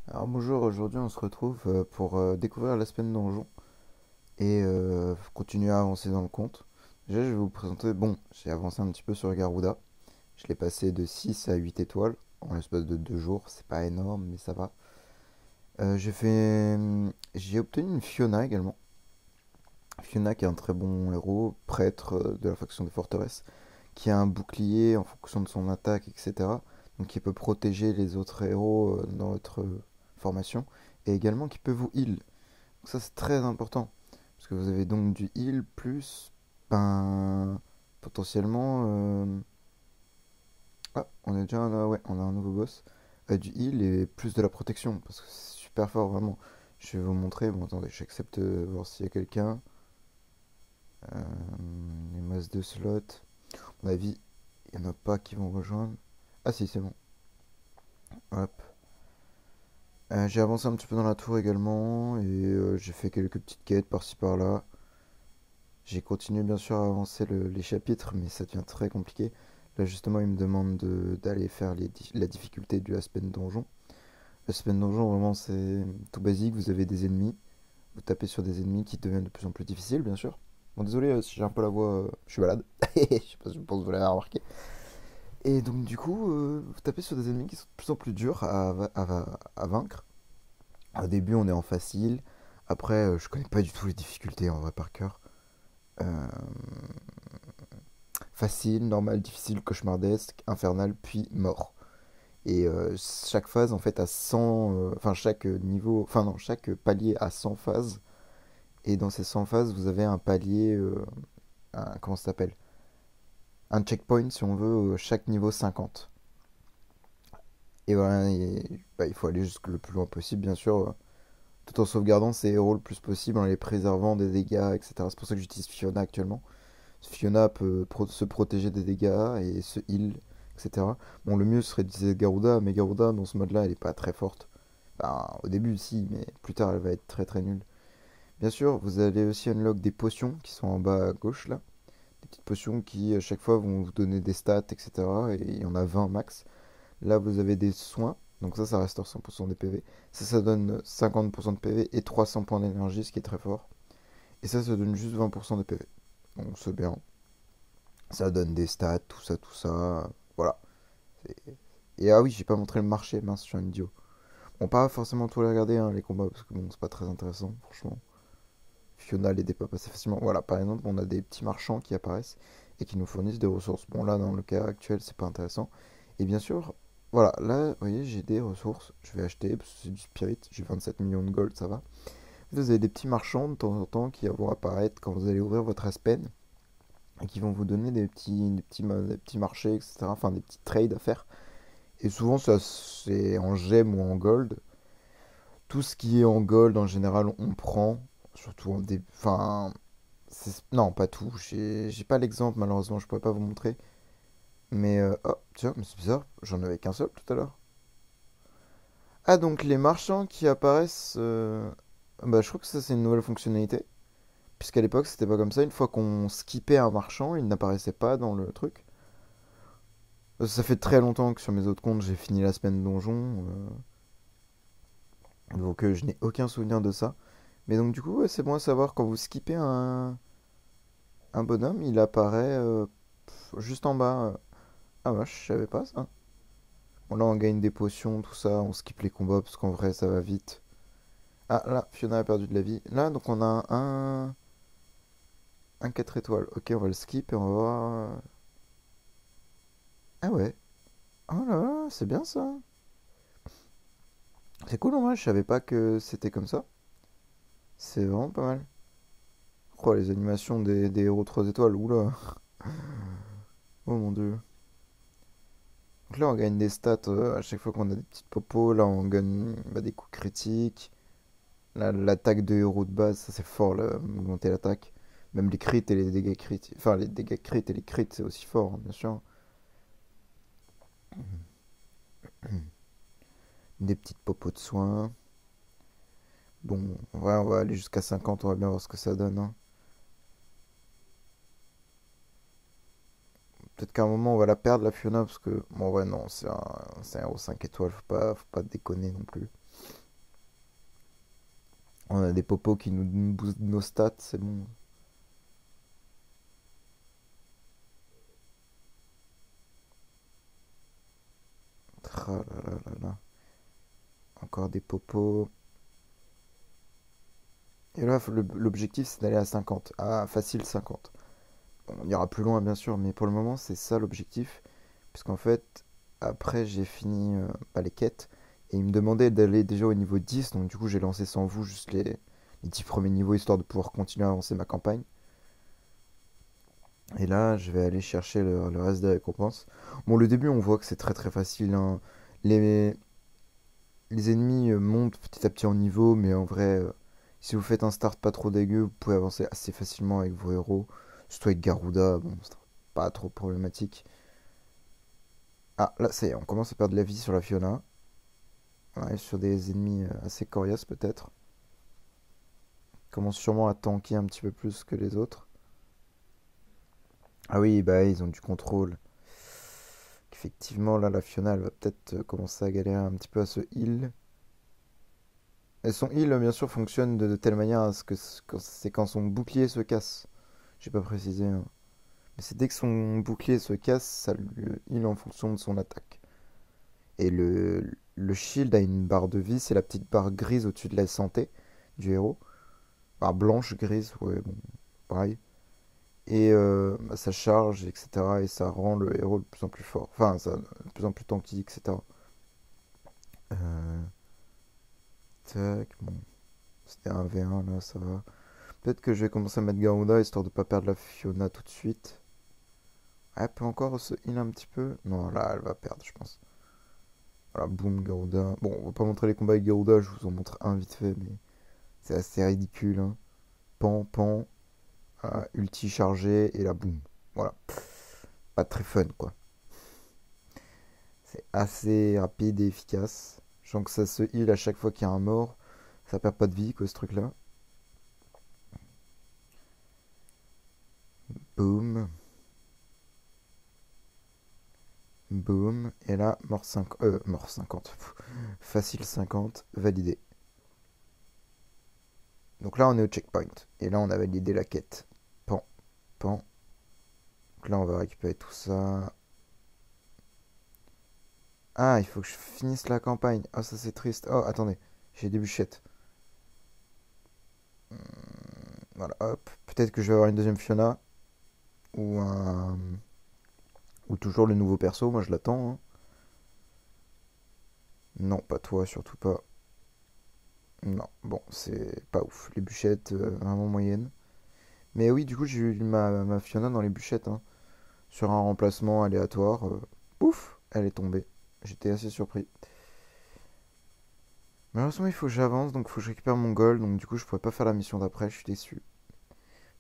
Alors bonjour, aujourd'hui on se retrouve pour découvrir la semaine donjon et continuer à avancer dans le conte. Déjà je vais vous présenter, bon, j'ai avancé un petit peu sur Garuda, je l'ai passé de 6 à 8 étoiles en l'espace de 2 jours, c'est pas énorme mais ça va. J'ai obtenu une Fiona également. Fiona qui est un très bon héros, prêtre de la faction des forteresses, qui a un bouclier en fonction de son attaque, etc. Donc qui peut protéger les autres héros dans votre formation et également qui peut vous heal. Donc ça c'est très important parce que vous avez donc du heal plus ben potentiellement on est déjà là, ouais, on a un nouveau boss. Du heal et plus de la protection parce que c'est super fort vraiment. Je vais vous montrer. Bon attendez, j'accepte voir s'il y a quelqu'un. Euh, les masses de slots. À mon avis, il n'y en a pas qui vont rejoindre. Ah si, c'est bon. Hop. J'ai avancé un petit peu dans la tour également et j'ai fait quelques petites quêtes par-ci par-là. J'ai continué bien sûr à avancer les chapitres, mais ça devient très compliqué. Là justement, il me demande d'aller faire la difficulté du Aspen Donjon. L'Aspen Donjon, vraiment, c'est tout basique. Vous avez des ennemis, vous tapez sur des ennemis qui deviennent de plus en plus difficiles, bien sûr. Bon, désolé si j'ai un peu la voix, je suis malade. Je sais pas si je pense que vous l'avez remarqué. Et donc, du coup, vous tapez sur des ennemis qui sont de plus en plus durs à vaincre. Au début, on est en facile. Après, je connais pas du tout les difficultés en vrai par cœur. Euh, Facile, normal, difficile, cauchemardesque, infernal, puis mort. Et chaque phase, en fait, a 100. Enfin, chaque niveau. Enfin, non, chaque palier a 100 phases. Et dans ces 100 phases, vous avez un palier. Comment ça s'appelle? Un checkpoint, si on veut, chaque niveau 50. Et voilà, bah, il faut aller jusque le plus loin possible, bien sûr, tout en sauvegardant ses héros le plus possible, en les préservant des dégâts, etc. C'est pour ça que j'utilise Fiona actuellement. Fiona peut se protéger des dégâts et se heal, etc. Bon, le mieux serait d'utiliser Garuda, mais Garuda, dans ce mode-là, elle est pas très forte. Ben, au début, si, mais plus tard, elle va être très très nulle. Bien sûr, vous allez aussi unlock des potions qui sont en bas à gauche, là. Des petites potions qui, à chaque fois, vont vous donner des stats, etc. Et il y en a 20 max. Là, vous avez des soins. Donc ça restaure 100% des PV. Ça donne 50% de PV et 300 points d'énergie, ce qui est très fort. Et ça donne juste 20% de PV. Donc c'est bien. Ça donne des stats, tout ça, tout ça. Voilà. Et ah oui, j'ai pas montré le marché, mince, je suis un idiot. Bon, pas forcément tout les regarder, hein, les combats, parce que bon, c'est pas très intéressant, franchement. Fiona les dépasse assez facilement. Voilà, par exemple, on a des petits marchands qui apparaissent et qui nous fournissent des ressources. Bon, là, dans le cas actuel, c'est pas intéressant. Et bien sûr, voilà, là, vous voyez, j'ai des ressources. Je vais acheter, parce que c'est du spirit. J'ai 27 millions de gold, ça va. Vous avez des petits marchands de temps en temps qui vont apparaître quand vous allez ouvrir votre Aspen et qui vont vous donner des petits marchés, etc. Enfin, des petits trades à faire. Et souvent, ça, c'est en gemme ou en gold. Tout ce qui est en gold, en général, on prend. Surtout en début. Enfin, non, pas tout. J'ai pas l'exemple, malheureusement, je pourrais pas vous montrer. Mais, oh, tiens, mais c'est bizarre, j'en avais qu'un seul tout à l'heure. Ah, donc les marchands qui apparaissent. Bah, je crois que ça, c'est une nouvelle fonctionnalité. Puisqu'à l'époque, c'était pas comme ça. Une fois qu'on skippait un marchand, il n'apparaissait pas dans le truc. Ça fait très longtemps que sur mes autres comptes, j'ai fini la semaine donjon. Donc, je n'ai aucun souvenir de ça. Mais donc, du coup, ouais, c'est bon à savoir, quand vous skippez un bonhomme, il apparaît juste en bas. Ah, vache, je savais pas ça. Bon, là, on gagne des potions, tout ça, on skip les combats parce qu'en vrai, ça va vite. Ah, là, Fiona a perdu de la vie. Là, donc, on a un 4 étoiles. Ok, on va le skip et on va voir. Ah ouais. Oh là là, c'est bien ça. C'est cool en vrai, je savais pas que c'était comme ça. C'est vraiment pas mal. Oh, les animations des héros 3 étoiles, oula. Oh mon dieu. Donc là, on gagne des stats à chaque fois qu'on a des petites popos. Là, on gagne bah, des coups critiques. Là, l'attaque de héros de base, ça c'est fort, là, augmenter l'attaque. Même les crits et les dégâts crits. Enfin, les dégâts crits et les crits, c'est aussi fort, hein, bien sûr. Des petites popos de soins. Bon, en vrai, on va aller jusqu'à 50, on va bien voir ce que ça donne, hein. Peut-être qu'à un moment on va la perdre la Fiona parce que bon ouais non c'est un héros 5 étoiles, faut pas déconner non plus. On a des popos qui nous boostent nos stats, c'est bon. Tra là là là là. Encore des popos. Et là l'objectif c'est d'aller à 50. Ah facile 50. Bon, on ira plus loin bien sûr, mais pour le moment c'est ça l'objectif. Puisqu'en fait après j'ai fini les quêtes. Et il me demandait d'aller déjà au niveau 10, donc du coup j'ai lancé sans vous juste les 10 premiers niveaux histoire de pouvoir continuer à avancer ma campagne. Et là, je vais aller chercher le reste des récompenses. Bon, le début, on voit que c'est très très facile, hein. Les, les ennemis montent petit à petit en niveau, mais en vrai, si vous faites un start pas trop dégueu, vous pouvez avancer assez facilement avec vos héros. Surtout avec Garuda, bon, c'est pas trop problématique. Ah, là, ça y est, on commence à perdre de la vie sur la Fiona. On arrive sur des ennemis assez coriaces peut-être. On commence sûrement à tanker un petit peu plus que les autres. Ah oui, bah ils ont du contrôle. Effectivement, là, la Fiona, elle va peut-être commencer à galérer un petit peu à se heal. Et son heal, bien sûr, fonctionne de telle manière à ce que c'est quand son bouclier se casse. J'ai pas précisé, hein. Mais c'est dès que son bouclier se casse, ça le heal en fonction de son attaque. Et le shield a une barre de vie, c'est la petite barre grise au-dessus de la santé du héros. Barre blanche, grise, ouais, bon, pareil. Et ça charge, etc. Et ça rend le héros de plus en plus fort. Enfin, ça, de plus en plus tanky, etc. Euh, Tac, bon. C'était un V1 là, ça va. Peut-être que je vais commencer à mettre Garuda histoire de pas perdre la Fiona tout de suite. Elle peut encore se heal un petit peu. Non, là, elle va perdre, je pense. Voilà, boum, Garuda. Bon, on va pas montrer les combats avec Garuda, je vous en montre un vite fait, mais c'est assez ridicule, hein. Pan, pan, ulti chargé, et là, boum. Voilà. Pas très fun, quoi. C'est assez rapide et efficace. Je sens que ça se heal à chaque fois qu'il y a un mort. Ça perd pas de vie, quoi, ce truc-là. Boum. Boum. Et là, mort 50. Facile 50. Validé. Donc là, on est au checkpoint. Et là, on a validé la quête. Pan, pan. Donc là, on va récupérer tout ça. Ah, il faut que je finisse la campagne. Ah, ça c'est triste. Oh, attendez. J'ai des bûchettes. Voilà, hop. Peut-être que je vais avoir une deuxième Fiona. Ou un... Ou toujours le nouveau perso. Moi, je l'attends, hein. Non, pas toi, surtout pas. Non, bon, c'est pas ouf. Les bûchettes, vraiment moyennes. Mais oui, du coup, j'ai eu ma Fiona dans les bûchettes, hein. Sur un remplacement aléatoire. Pouf, elle est tombée. J'étais assez surpris. Malheureusement, il faut que j'avance, donc il faut que je récupère mon gold. Donc du coup, je pourrais pas faire la mission d'après, je suis déçu.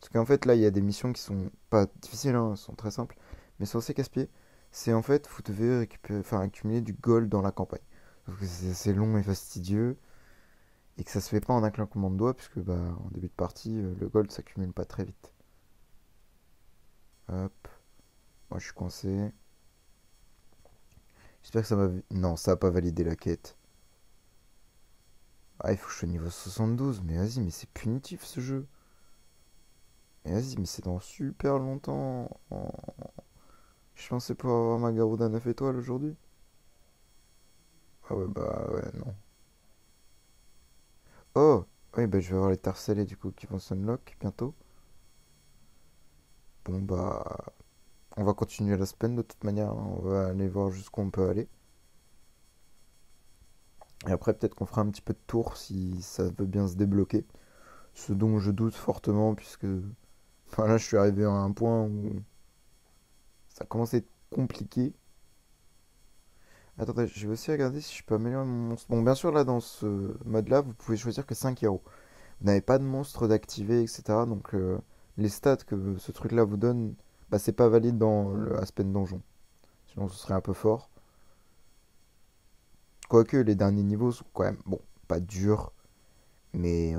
Parce qu'en fait, là, il y a des missions qui sont pas difficiles, hein, elles sont très simples, mais sont assez casse-pieds. C'est en fait, vous devez récupérer, enfin, accumuler du gold dans la campagne. Parce que c'est assez long et fastidieux, et que ça se fait pas en un claquement de doigts, puisque bah, en début de partie, le gold s'accumule pas très vite. Hop, moi je suis coincé. J'espère que ça va. Non, ça a pas validé la quête. Ah, il faut que je sois niveau 72, mais vas-y, mais c'est punitif ce jeu. Mais vas-y, mais c'est dans super longtemps. Je pensais pouvoir avoir ma Garuda 9 étoiles aujourd'hui. Ah ouais, bah ouais, non. Oh! Oui, bah je vais avoir les terres scellées du coup qui vont s'unlock bientôt. Bon bah... On va continuer la semaine de toute manière, hein. On va aller voir jusqu'où on peut aller. Et après peut-être qu'on fera un petit peu de tour si ça veut bien se débloquer. Ce dont je doute fortement puisque... Enfin là je suis arrivé à un point où ça commence à être compliqué. Attendez, je vais aussi regarder si je peux améliorer mon monstre. Bon, bien sûr, là, dans ce mode-là, vous pouvez choisir que 5 héros. Vous n'avez pas de monstre d'activer, etc. Donc, les stats que ce truc-là vous donne, bah, c'est pas valide dans le Aspen Donjon. Sinon, ce serait un peu fort. Quoique, les derniers niveaux sont quand même, bon, pas durs, mais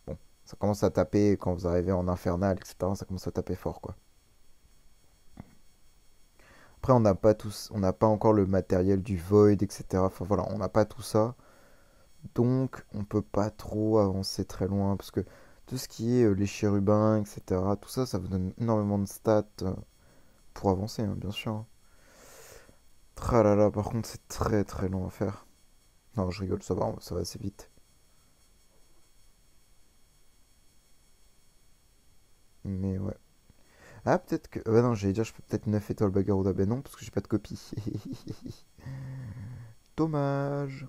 bon, ça commence à taper quand vous arrivez en infernal, etc. Ça commence à taper fort, quoi. Après, on n'a pas tous, on n'a pas encore le matériel du Void, etc. Enfin voilà, on n'a pas tout ça. Donc, on peut pas trop avancer très loin. Parce que tout ce qui est les chérubins, etc., tout ça, ça vous donne énormément de stats pour avancer, hein, bien sûr. Tralala, par contre, c'est très très long à faire. Non, je rigole, ça va assez vite. Mais ouais. Ah, peut-être que. Bah non, j'allais dire, je peux peut-être 9 étoiles Bagaruda. Ben non, parce que j'ai pas de copie. Dommage.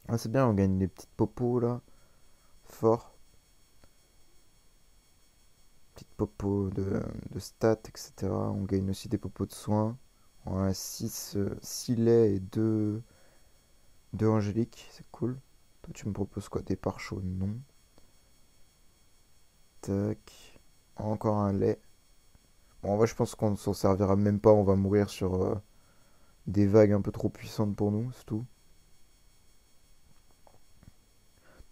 Ah, c'est bien, on gagne des petites popos là. Fort. Petites popos de stats, etc. On gagne aussi des popos de soins. On a 6 laits et 2 angéliques. C'est cool. Toi, tu me proposes quoi? Des pare chauds? Non. Tac. Encore un lait. Bon, en vrai, je pense qu'on ne s'en servira même pas. On va mourir sur des vagues un peu trop puissantes pour nous, c'est tout.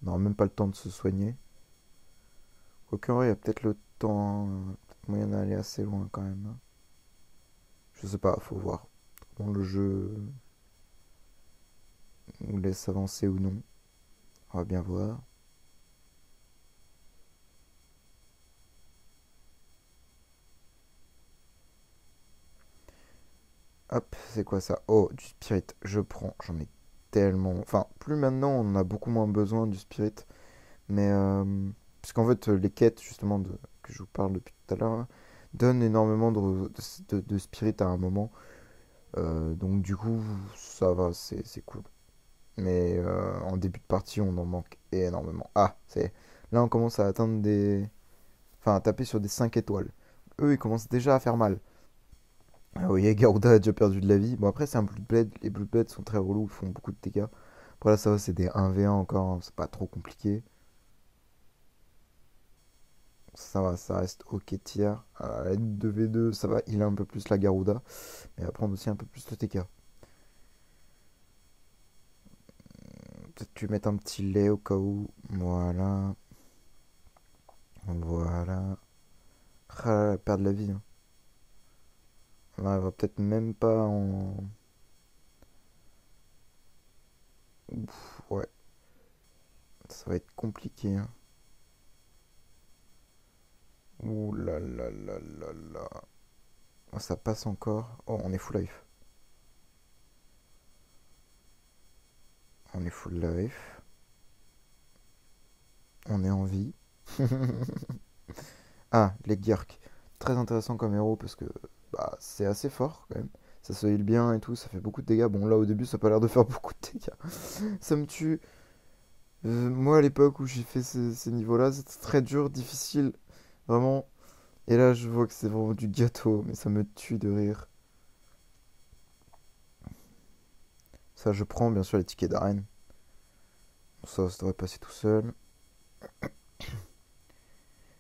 On n'aura même pas le temps de se soigner. Quoique, en vrai, il y a peut-être le temps, peut-être moyen d'aller assez loin quand même, hein. Je sais pas, faut voir comment le jeu nous laisse avancer ou non. On va bien voir. Hop, c'est quoi ça? Oh, du spirit, je prends. J'en ai tellement. Enfin, plus maintenant, on a beaucoup moins besoin du spirit. Mais, puisqu'en fait, les quêtes, justement, que je vous parle depuis tout à l'heure, là, donnent énormément de spirit à un moment. Donc, du coup, ça va, c'est cool. Mais en début de partie, on en manque énormément. Ah, c'est. Là, on commence à atteindre des. Enfin, à taper sur des 5 étoiles. Eux, ils commencent déjà à faire mal. Ah oui, Garuda a déjà perdu de la vie. Bon, après, c'est un Bloodblade. Les Bloodblades sont très relous, ils font beaucoup de dégâts. Après, là, ça va, c'est des 1v1 encore, hein, c'est pas trop compliqué. Ça va, ça reste ok tier. À la 2v2, ça va, il a un peu plus la Garuda. Mais il va prendre aussi un peu plus le TK. Peut-être tu mettre un petit lait au cas où. Voilà. Voilà. Ah là là, perdre la vie, hein. Là, elle va peut-être même pas en. Ouf, ouais, ça va être compliqué, hein. Ouh là là là là là. Oh, ça passe encore. Oh, on est full life. On est full life. On est en vie. Ah, les Gyark. Très intéressant comme héros parce que bah, c'est assez fort quand même. Ça se heal bien et tout, ça fait beaucoup de dégâts. Bon, là au début, ça a pas l'air de faire beaucoup de dégâts. Ça me tue. Moi, à l'époque où j'ai fait ces niveaux-là, c'était très dur, difficile. Vraiment. Et là, je vois que c'est vraiment du gâteau, mais ça me tue de rire. Ça, je prends bien sûr les tickets d'arène. Ça devrait passer tout seul.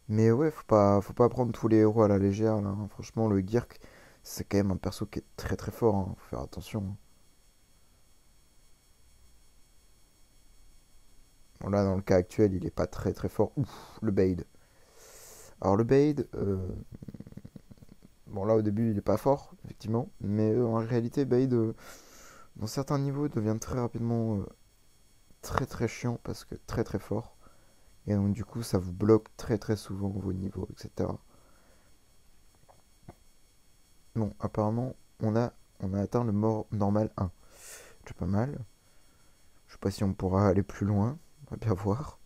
Mais ouais, faut pas prendre tous les héros à la légère, là, hein. Franchement, le Girk, c'est quand même un perso qui est très très fort, hein. Faut faire attention, hein. Bon, là, dans le cas actuel, il est pas très très fort. Ouf, le Bade. Alors, le Bade, bon, là, au début, il est pas fort, effectivement. Mais en réalité, Bade, dans certains niveaux, devient très rapidement très très chiant parce que très très fort. Et donc, du coup, ça vous bloque très très souvent vos niveaux, etc. Bon, apparemment, on a atteint le mort normal 1. C'est pas mal. Je sais pas si on pourra aller plus loin. On va bien voir.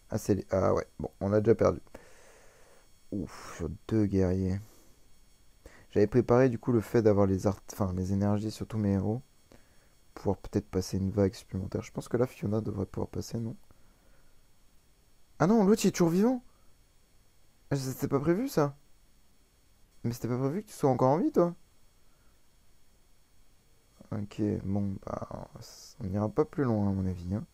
Ah, ah ouais, bon, on a déjà perdu. Ouf, sur 2 guerriers. J'avais préparé du coup le fait d'avoir enfin, les énergies sur tous mes héros. Pouvoir peut-être passer une vague supplémentaire. Je pense que là, Fiona devrait pouvoir passer, non? Ah non, l'autre il est toujours vivant. Ah, c'était pas prévu ça. Mais c'était pas prévu que tu sois encore en vie, toi. Ok, bon, bah, on n'ira pas plus loin à mon avis, hein.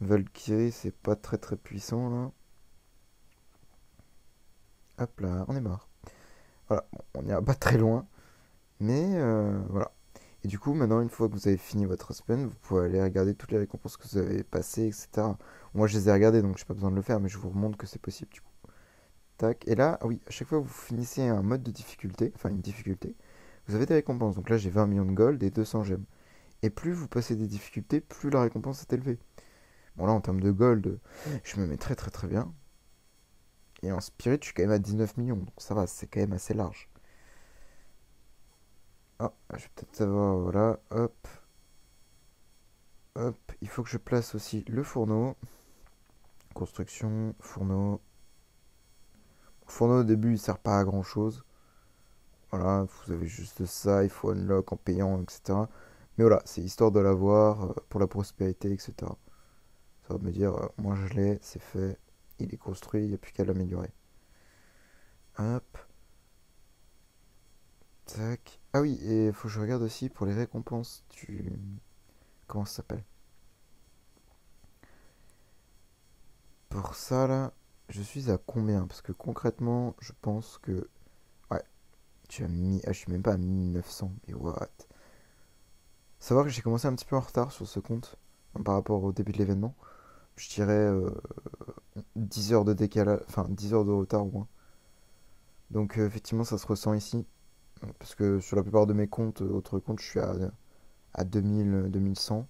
Valkyrie, c'est pas très très puissant là. Hop là, on est mort. Voilà, bon, on n'ira pas très loin. Mais voilà. Et du coup, maintenant, une fois que vous avez fini votre semaine, vous pouvez aller regarder toutes les récompenses que vous avez passées, etc. Moi, je les ai regardées, donc j'ai pas besoin de le faire, mais je vous remontre que c'est possible du coup. tac. Et là, ah oui, à chaque fois que vous finissez un mode de difficulté, enfin une difficulté, vous avez des récompenses. Donc là, j'ai 20 millions de gold et 200 gemmes. Et plus vous passez des difficultés, plus la récompense est élevée. Bon là, en termes de gold, je me mets très très très bien. Et en spirit, je suis quand même à 19 millions. Donc ça va, c'est quand même assez large. Ah, je vais peut-être savoir, voilà, hop, hop. Il faut que je place aussi le fourneau. Construction, fourneau. Le fourneau au début, il sert pas à grand chose. Voilà, vous avez juste ça, il faut unlock en payant, etc. Mais voilà, c'est histoire de l'avoir pour la prospérité, etc. Ça va me dire, moi je l'ai, c'est fait, il est construit, il n'y a plus qu'à l'améliorer. Hop, tac. Ah oui, et il faut que je regarde aussi pour les récompenses du... Comment ça s'appelle? Pour ça là, je suis à combien? Parce que concrètement, je pense que... Ouais, je suis même pas à 1900, mais what? Savoir que j'ai commencé un petit peu en retard sur ce compte par rapport au début de l'événement. Je dirais 10 heures de décalage, enfin 10 heures de retard au moins. Donc effectivement ça se ressent ici. Parce que sur la plupart de mes comptes, autres comptes, je suis à 2000, 2100.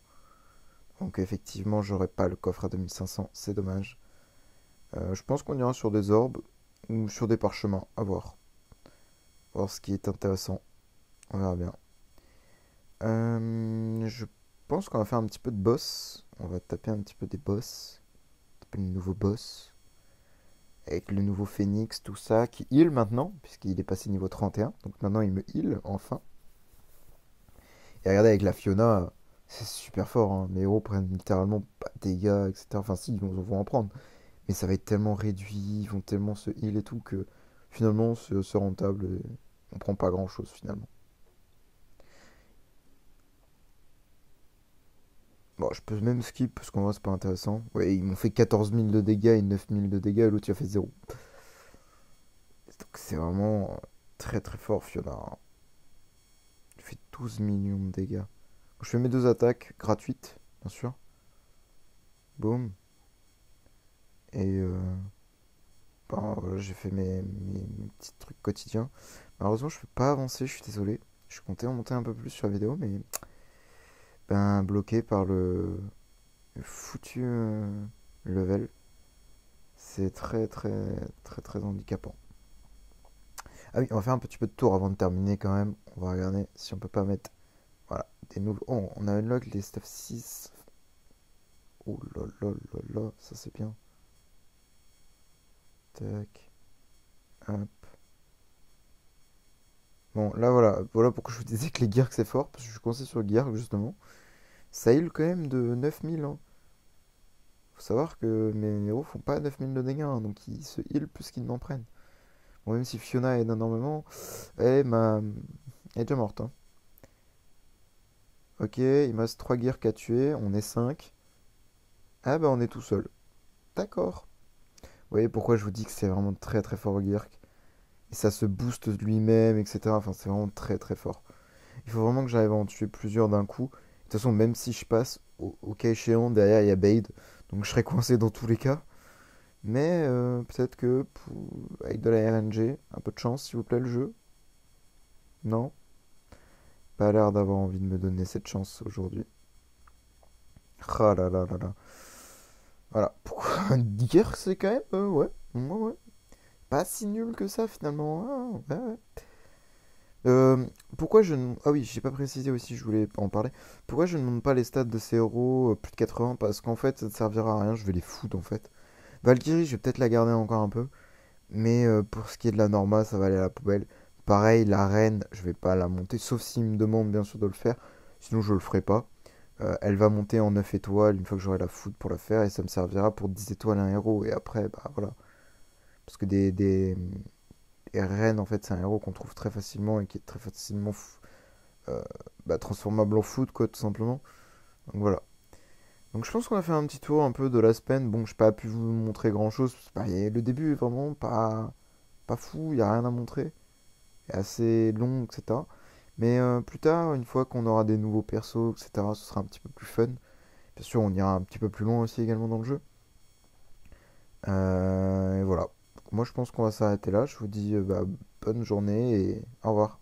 Donc effectivement j'aurai pas le coffre à 2500, c'est dommage. Je pense qu'on ira sur des orbes ou sur des parchemins, à voir. Voir ce qui est intéressant. On verra bien. Je pense qu'on va faire un petit peu de boss. On va taper un petit peu des boss. Taper le nouveau boss. Avec le nouveau Phoenix, tout ça, qui heal maintenant, puisqu'il est passé niveau 31. Donc maintenant il me heal, enfin. Et regardez avec la Fiona, c'est super fort, hein. Mes héros prennent littéralement pas de dégâts, etc. Enfin si, vont en prendre. Mais ça va être tellement réduit, ils vont tellement se heal et tout, que finalement c'est rentable et on prend pas grand chose finalement. Bon, je peux même skip parce qu'en vrai c'est pas intéressant. Ouais, ils m'ont fait 14 000 de dégâts et 9 000 de dégâts et l'autre il a fait 0. Donc c'est vraiment très très fort Fiona, hein. Il fait 12 millions de dégâts. Je fais mes deux attaques gratuites, bien sûr. Boum. Et ben, voilà, j'ai fait mes petits trucs quotidiens. Malheureusement, je peux pas avancer, je suis désolé. Je comptais en monter un peu plus sur la vidéo, mais ben bloqué par le foutu level. C'est très très très très handicapant. Ah oui, on va faire un petit peu de tour avant de terminer quand même. On va regarder si on peut pas mettre, voilà, des nouveaux. Oh, on a unlock les stuff 6. Oh là là là là, ça c'est bien. Tac, hop. Bon, là voilà, voilà pourquoi je vous disais que les Geark c'est fort, parce que je suis coincé sur Geark justement. Ça heal quand même de 9000, hein. Faut savoir que mes héros font pas 9000 de dégâts, hein, donc ils se heal plus qu'ils n'en prennent. Bon, même si Fiona aide énormément, elle est déjà morte, hein. Ok, il me reste 3 Geark à tuer, on est 5. Ah bah on est tout seul. D'accord. Vous voyez pourquoi je vous dis que c'est vraiment très très fort au Geark. Et ça se booste de lui-même, etc. Enfin, c'est vraiment très très fort. Il faut vraiment que j'arrive à en tuer plusieurs d'un coup. De toute façon, même si je passe, au cas échéant, derrière il y a Bade. Donc je serai coincé dans tous les cas. Mais peut-être que avec de la RNG, un peu de chance, s'il vous plaît, le jeu. Non? Pas l'air d'avoir envie de me donner cette chance aujourd'hui. Ah là là là là. Voilà. Pourquoi un gear, c'est quand même, ouais. Ouais, ouais. Pas si nul que ça finalement, hein. Ouais, ouais. Pourquoi je ne... Ah oui, j'ai pas précisé aussi, je voulais en parler. Pourquoi je ne monte pas les stats de ces héros plus de 80? Parce qu'en fait, ça ne servira à rien, je vais les foutre en fait. Valkyrie, je vais peut-être la garder encore un peu. Mais pour ce qui est de la Norma, ça va aller à la poubelle. Pareil, la reine, je vais pas la monter, sauf s'il me demande bien sûr de le faire. Sinon, je le ferai pas. Elle va monter en 9 étoiles une fois que j'aurai la foudre pour la faire. Et ça me servira pour 10 étoiles un héros. Et après, bah voilà. Parce que et Ren, en fait, c'est un héros qu'on trouve très facilement et qui est très facilement euh, transformable en foot, quoi, tout simplement. Donc voilà. Donc je pense qu'on a fait un petit tour un peu de la semaine. Bon, je n'ai pas pu vous montrer grand-chose. Le début est vraiment pas fou, il n'y a rien à montrer. Il est assez long, etc. Mais plus tard, une fois qu'on aura des nouveaux persos, etc., ce sera un petit peu plus fun. Bien sûr, on ira un petit peu plus loin aussi également dans le jeu. Et voilà. moi je pense qu'on va s'arrêter là. Je vous dis bah, bonne journée et au revoir.